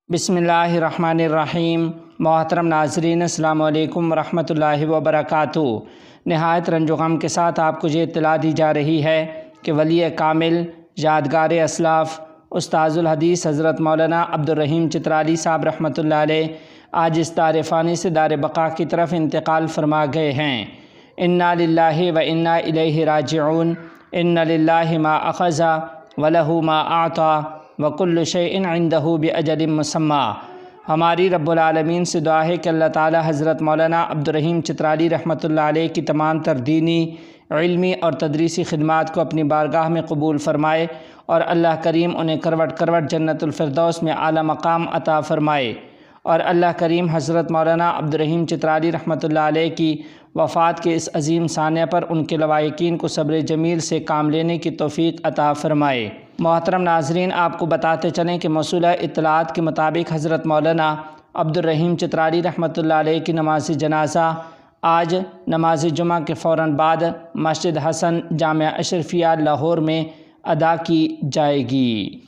بسم اللہ الرحمن الرحیم۔ محترم ناظرین، السلام علیکم ورحمۃ اللہ وبرکاتہ۔ نہایت رنج و غم کے ساتھ آپ کو یہ اطلاع دی جا رہی ہے کہ ولی کامل یادگار اسلاف استاذ الحدیث حضرت مولانا عبدالرحیم چترالی صاحب رحمۃ اللہ علیہ آج اس دار فانی سے دار بقا کی طرف انتقال فرما گئے ہیں۔ انا للہ و انا الیہ راجعون۔ ان للہ ما اخذ ولہ ما اعطی وکل شیء عندہ باجل مسمی۔ ہماری رب العالمین سے دعا ہے کہ اللہ تعالی حضرت مولانا عبدالرحیم چترالی رحمۃ اللہ علیہ کی تمام تر دینی، علمی اور تدریسی خدمات کو اپنی بارگاہ میں قبول فرمائے اور اللہ کریم انہیں کروٹ کروٹ جنت الفردوس میں اعلیٰ مقام عطا فرمائے، اور اللہ کریم حضرت مولانا عبدالرحیم چترالی رحمۃ اللہ علیہ کی وفات کے اس عظیم ثانیہ پر ان کے لواحقین کو صبر جمیل سے کام لینے کی توفیق عطا فرمائے۔ محترم ناظرین، آپ کو بتاتے چلیں کہ موصولہ اطلاعات کے مطابق حضرت مولانا عبدالرحیم چترالی رحمۃ اللہ علیہ کی نماز جنازہ آج نماز جمعہ کے فوراً بعد مسجد حسن جامعہ اشرفیہ لاہور میں ادا کی جائے گی۔